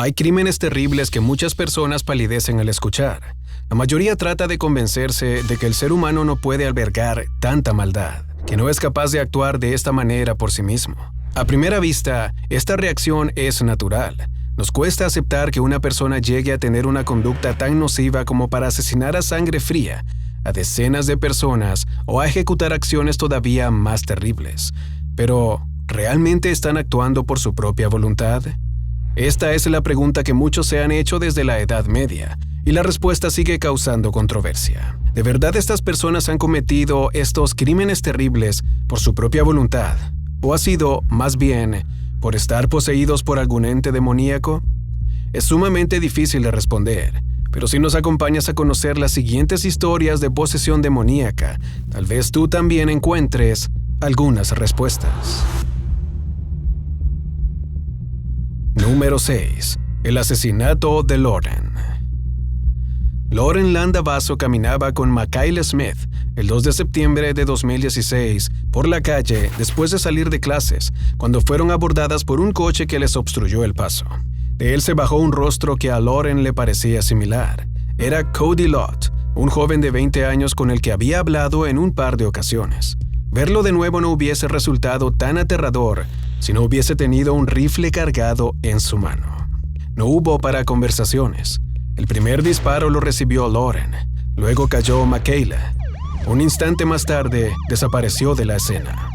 Hay crímenes terribles que muchas personas palidecen al escuchar. La mayoría trata de convencerse de que el ser humano no puede albergar tanta maldad, que no es capaz de actuar de esta manera por sí mismo. A primera vista, esta reacción es natural. Nos cuesta aceptar que una persona llegue a tener una conducta tan nociva como para asesinar a sangre fría a decenas de personas o a ejecutar acciones todavía más terribles. Pero, ¿realmente están actuando por su propia voluntad? Esta es la pregunta que muchos se han hecho desde la Edad Media, y la respuesta sigue causando controversia. ¿De verdad estas personas han cometido estos crímenes terribles por su propia voluntad? ¿O ha sido, más bien, por estar poseídos por algún ente demoníaco? Es sumamente difícil de responder, pero si nos acompañas a conocer las siguientes historias de posesión demoníaca, tal vez tú también encuentres algunas respuestas. Número 6. El asesinato de Lauren. Lauren Landa Basso caminaba con Makayla Smith el 2 de septiembre de 2016 por la calle después de salir de clases, cuando fueron abordadas por un coche que les obstruyó el paso. De él se bajó un rostro que a Lauren le parecía similar. Era Cody Lott, un joven de 20 años con el que había hablado en un par de ocasiones. Verlo de nuevo no hubiese resultado tan aterrador si no hubiese tenido un rifle cargado en su mano. No hubo para conversaciones. El primer disparo lo recibió Lauren, luego cayó Makayla. Un instante más tarde, desapareció de la escena.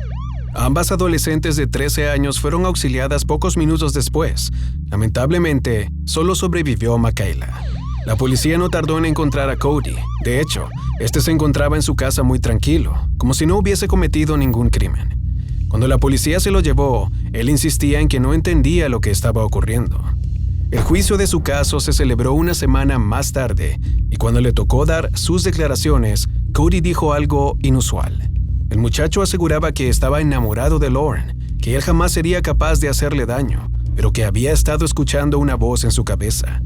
Ambas adolescentes de 13 años fueron auxiliadas pocos minutos después. Lamentablemente, solo sobrevivió Makayla. La policía no tardó en encontrar a Cody. De hecho, este se encontraba en su casa muy tranquilo, como si no hubiese cometido ningún crimen. Cuando la policía se lo llevó, él insistía en que no entendía lo que estaba ocurriendo. El juicio de su caso se celebró una semana más tarde, y cuando le tocó dar sus declaraciones, Cody dijo algo inusual. El muchacho aseguraba que estaba enamorado de Lauren, que él jamás sería capaz de hacerle daño, pero que había estado escuchando una voz en su cabeza.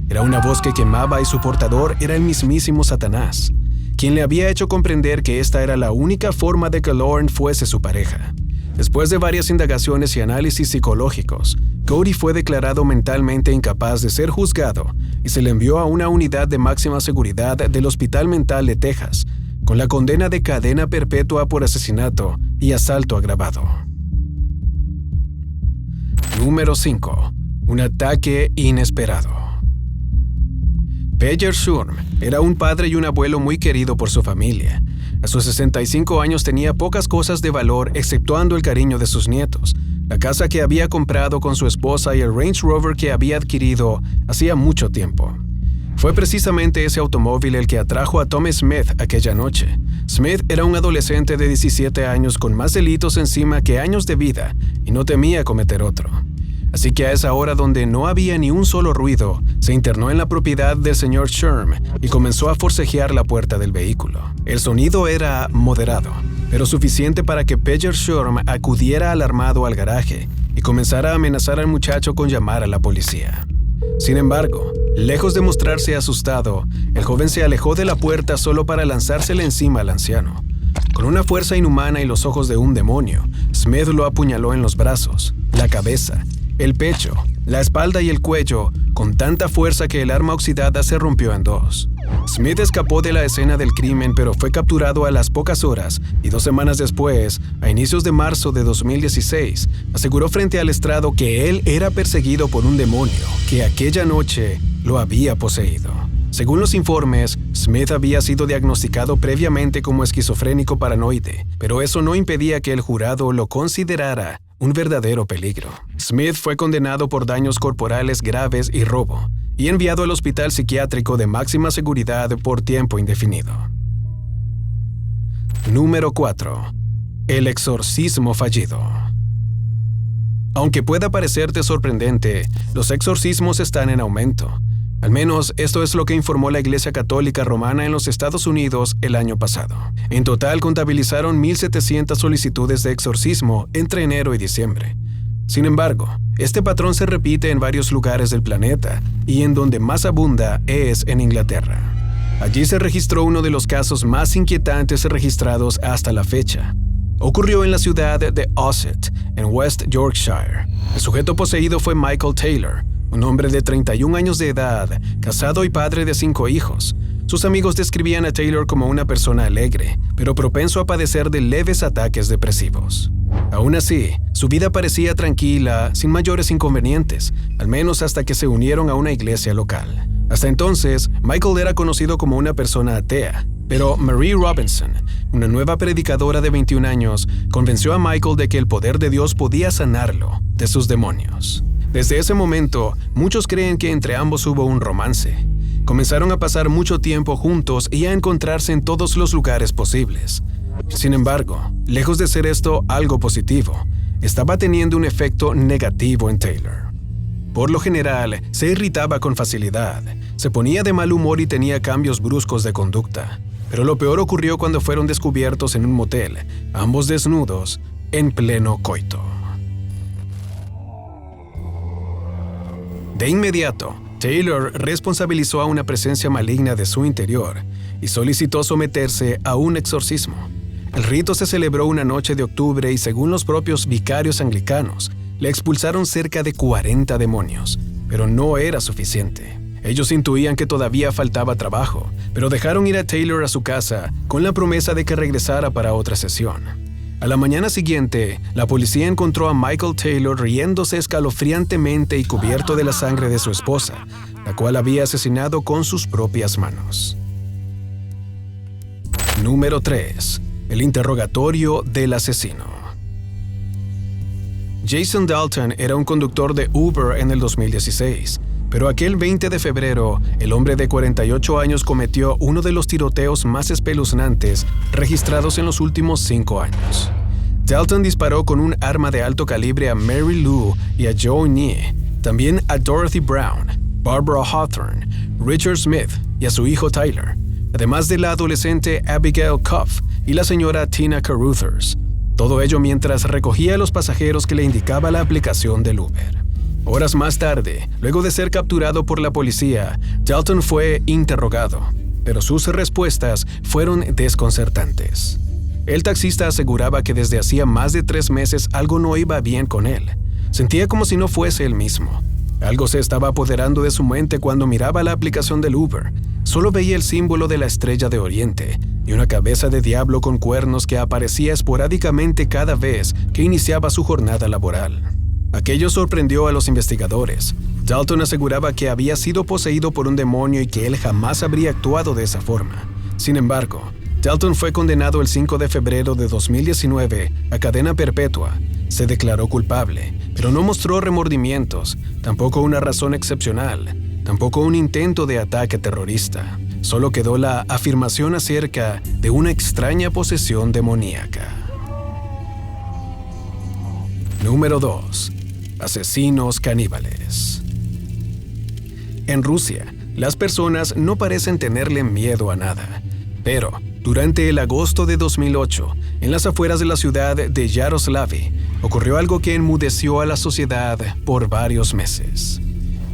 Era una voz que quemaba y su portador era el mismísimo Satanás, quien le había hecho comprender que esta era la única forma de que Lauren fuese su pareja. Después de varias indagaciones y análisis psicológicos, Cody fue declarado mentalmente incapaz de ser juzgado y se le envió a una unidad de máxima seguridad del Hospital Mental de Texas, con la condena de cadena perpetua por asesinato y asalto agravado. Número 5. Un ataque inesperado. Peyer Schurm era un padre y un abuelo muy querido por su familia. A sus 65 años tenía pocas cosas de valor exceptuando el cariño de sus nietos, la casa que había comprado con su esposa y el Range Rover que había adquirido hacía mucho tiempo. Fue precisamente ese automóvil el que atrajo a Tom Smith aquella noche. Smith era un adolescente de 17 años con más delitos encima que años de vida y no temía cometer otro. Así que a esa hora, donde no había ni un solo ruido, se internó en la propiedad del señor Schurm y comenzó a forcejear la puerta del vehículo. El sonido era moderado, pero suficiente para que Peyer Schurm acudiera alarmado al garaje y comenzara a amenazar al muchacho con llamar a la policía. Sin embargo, lejos de mostrarse asustado, el joven se alejó de la puerta solo para lanzársele encima al anciano. Con una fuerza inhumana y los ojos de un demonio, Smith lo apuñaló en los brazos, la cabeza, el pecho, la espalda y el cuello, con tanta fuerza que el arma oxidada se rompió en dos. Smith escapó de la escena del crimen, pero fue capturado a las pocas horas y 2 semanas después, a inicios de marzo de 2016, aseguró frente al estrado que él era perseguido por un demonio que aquella noche lo había poseído. Según los informes, Smith había sido diagnosticado previamente como esquizofrénico paranoide, pero eso no impedía que el jurado lo considerara un verdadero peligro. Smith fue condenado por daños corporales graves y robo, y enviado al hospital psiquiátrico de máxima seguridad por tiempo indefinido. Número 4. El exorcismo fallido. Aunque pueda parecerte sorprendente, los exorcismos están en aumento. Al menos esto es lo que informó la Iglesia Católica Romana en los Estados Unidos el año pasado. En total contabilizaron 1,700 solicitudes de exorcismo entre enero y diciembre. Sin embargo, este patrón se repite en varios lugares del planeta y en donde más abunda es en Inglaterra. Allí se registró uno de los casos más inquietantes registrados hasta la fecha. Ocurrió en la ciudad de Ossett, en West Yorkshire. El sujeto poseído fue Michael Taylor, un hombre de 31 años de edad, casado y padre de 5 hijos. Sus amigos describían a Taylor como una persona alegre, pero propenso a padecer de leves ataques depresivos. Aún así, su vida parecía tranquila, sin mayores inconvenientes, al menos hasta que se unieron a una iglesia local. Hasta entonces, Michael era conocido como una persona atea, pero Marie Robinson, una nueva predicadora de 21 años, convenció a Michael de que el poder de Dios podía sanarlo de sus demonios. Desde ese momento, muchos creen que entre ambos hubo un romance. Comenzaron a pasar mucho tiempo juntos y a encontrarse en todos los lugares posibles. Sin embargo, lejos de ser esto algo positivo, estaba teniendo un efecto negativo en Taylor. Por lo general, se irritaba con facilidad, se ponía de mal humor y tenía cambios bruscos de conducta. Pero lo peor ocurrió cuando fueron descubiertos en un motel, ambos desnudos, en pleno coito. De inmediato, Taylor responsabilizó a una presencia maligna de su interior y solicitó someterse a un exorcismo. El rito se celebró una noche de octubre y, según los propios vicarios anglicanos, le expulsaron cerca de 40 demonios, pero no era suficiente. Ellos intuían que todavía faltaba trabajo, pero dejaron ir a Taylor a su casa con la promesa de que regresara para otra sesión. A la mañana siguiente, la policía encontró a Michael Taylor riéndose escalofriantemente y cubierto de la sangre de su esposa, la cual había asesinado con sus propias manos. Número 3. El interrogatorio del asesino. Jason Dalton era un conductor de Uber en el 2016, pero aquel 20 de febrero, el hombre de 48 años cometió uno de los tiroteos más espeluznantes registrados en los últimos 5 años. Dalton disparó con un arma de alto calibre a Mary Lou y a Joe Nie, también a Dorothy Brown, Barbara Hawthorne, Richard Smith y a su hijo Tyler, además de la adolescente Abigail Cuff y la señora Tina Caruthers. Todo ello mientras recogía a los pasajeros que le indicaba la aplicación del Uber. Horas más tarde, luego de ser capturado por la policía, Dalton fue interrogado, pero sus respuestas fueron desconcertantes. El taxista aseguraba que desde hacía más de 3 meses algo no iba bien con él. Sentía como si no fuese él mismo. Algo se estaba apoderando de su mente cuando miraba la aplicación del Uber. Solo veía el símbolo de la estrella de Oriente y una cabeza de diablo con cuernos que aparecía esporádicamente cada vez que iniciaba su jornada laboral. Aquello sorprendió a los investigadores. Dalton aseguraba que había sido poseído por un demonio y que él jamás habría actuado de esa forma. Sin embargo, Dalton fue condenado el 5 de febrero de 2019 a cadena perpetua. Se declaró culpable, pero no mostró remordimientos, tampoco una razón excepcional, tampoco un intento de ataque terrorista. Solo quedó la afirmación acerca de una extraña posesión demoníaca. Número 2. Asesinos caníbales. En Rusia, las personas no parecen tenerle miedo a nada, pero durante el agosto de 2008, en las afueras de la ciudad de Yaroslavl, ocurrió algo que enmudeció a la sociedad por varios meses.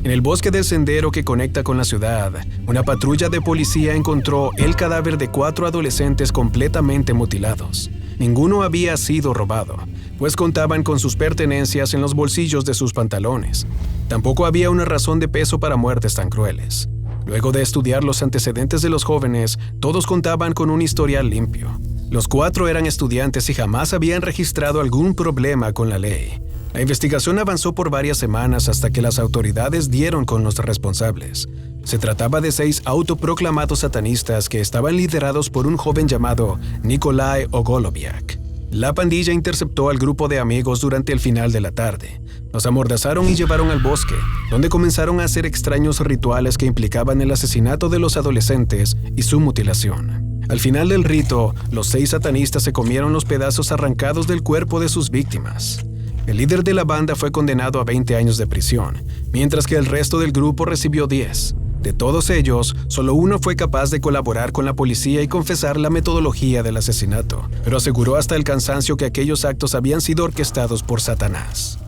En el bosque del sendero que conecta con la ciudad, una patrulla de policía encontró el cadáver de 4 adolescentes completamente mutilados. Ninguno había sido robado, pues contaban con sus pertenencias en los bolsillos de sus pantalones. Tampoco había una razón de peso para muertes tan crueles. Luego de estudiar los antecedentes de los jóvenes, todos contaban con un historial limpio. Los 4 eran estudiantes y jamás habían registrado algún problema con la ley. La investigación avanzó por varias semanas hasta que las autoridades dieron con los responsables. Se trataba de 6 autoproclamados satanistas que estaban liderados por un joven llamado Nikolai Ogoloviak. La pandilla interceptó al grupo de amigos durante el final de la tarde. Los amordazaron y llevaron al bosque, donde comenzaron a hacer extraños rituales que implicaban el asesinato de los adolescentes y su mutilación. Al final del rito, los 6 satanistas se comieron los pedazos arrancados del cuerpo de sus víctimas. El líder de la banda fue condenado a 20 años de prisión, mientras que el resto del grupo recibió 10. De todos ellos, solo uno fue capaz de colaborar con la policía y confesar la metodología del asesinato, pero aseguró hasta el cansancio que aquellos actos habían sido orquestados por Satanás.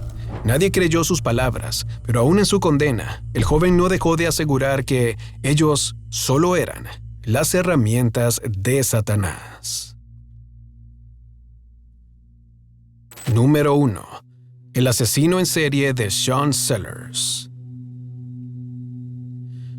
Nadie creyó sus palabras, pero aún en su condena, el joven no dejó de asegurar que ellos solo eran las herramientas de Satanás. Número 1. El asesino en serie de Sean Sellers.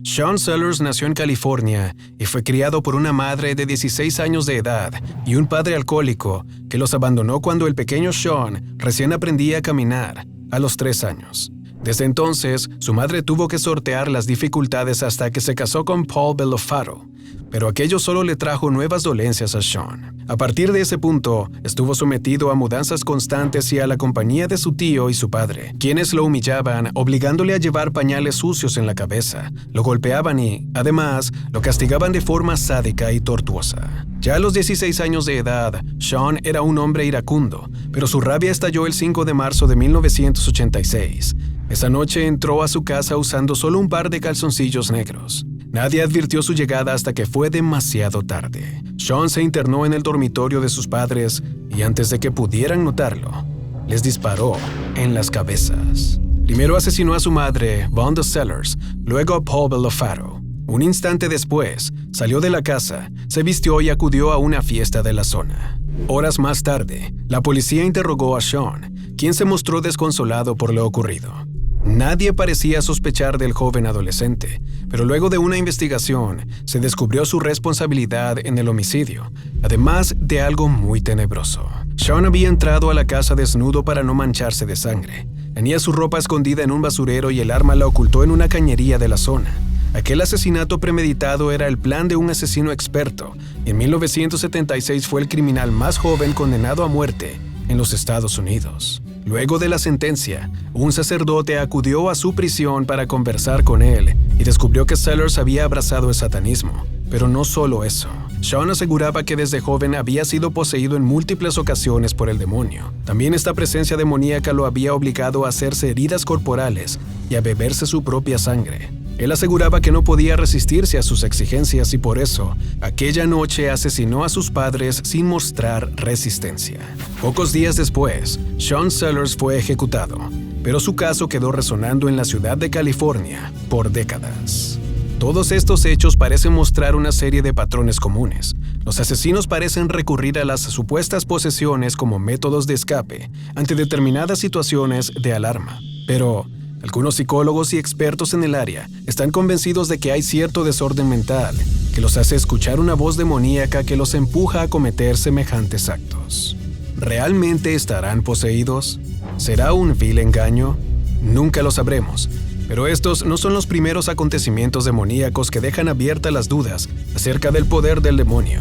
Sean Sellers nació en California y fue criado por una madre de 16 años de edad y un padre alcohólico que los abandonó cuando el pequeño Sean recién aprendía a caminar, a los 3 años. Desde entonces, su madre tuvo que sortear las dificultades hasta que se casó con Paul Bellofaro, pero aquello solo le trajo nuevas dolencias a Sean. A partir de ese punto, estuvo sometido a mudanzas constantes y a la compañía de su tío y su padre, quienes lo humillaban, obligándole a llevar pañales sucios en la cabeza, lo golpeaban y, además, lo castigaban de forma sádica y tortuosa. Ya a los 16 años de edad, Sean era un hombre iracundo, pero su rabia estalló el 5 de marzo de 1986. Esa noche entró a su casa usando solo un par de calzoncillos negros. Nadie advirtió su llegada hasta que fue demasiado tarde. Sean se internó en el dormitorio de sus padres y antes de que pudieran notarlo, les disparó en las cabezas. Primero asesinó a su madre, Vonda Sellers, luego a Paul Bellofaro. Un instante después, salió de la casa, se vistió y acudió a una fiesta de la zona. Horas más tarde, la policía interrogó a Sean, quien se mostró desconsolado por lo ocurrido. Nadie parecía sospechar del joven adolescente, pero luego de una investigación se descubrió su responsabilidad en el homicidio, además de algo muy tenebroso. Sean había entrado a la casa desnudo para no mancharse de sangre. Tenía su ropa escondida en un basurero y el arma la ocultó en una cañería de la zona. Aquel asesinato premeditado era el plan de un asesino experto, y en 1976 fue el criminal más joven condenado a muerte en los Estados Unidos. Luego de la sentencia, un sacerdote acudió a su prisión para conversar con él y descubrió que Sellers había abrazado el satanismo. Pero no solo eso. Sean aseguraba que desde joven había sido poseído en múltiples ocasiones por el demonio. También esta presencia demoníaca lo había obligado a hacerse heridas corporales y a beberse su propia sangre. Él aseguraba que no podía resistirse a sus exigencias y por eso, aquella noche asesinó a sus padres sin mostrar resistencia. Pocos días después, Sean Sellers fue ejecutado, pero su caso quedó resonando en la ciudad de California por décadas. Todos estos hechos parecen mostrar una serie de patrones comunes. Los asesinos parecen recurrir a las supuestas posesiones como métodos de escape ante determinadas situaciones de alarma. Pero algunos psicólogos y expertos en el área están convencidos de que hay cierto desorden mental que los hace escuchar una voz demoníaca que los empuja a cometer semejantes actos. ¿Realmente estarán poseídos? ¿Será un vil engaño? Nunca lo sabremos, pero estos no son los primeros acontecimientos demoníacos que dejan abiertas las dudas acerca del poder del demonio.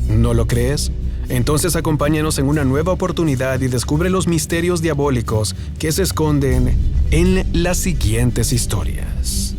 ¿No lo crees? Entonces acompáñanos en una nueva oportunidad y descubre los misterios diabólicos que se esconden en las siguientes historias.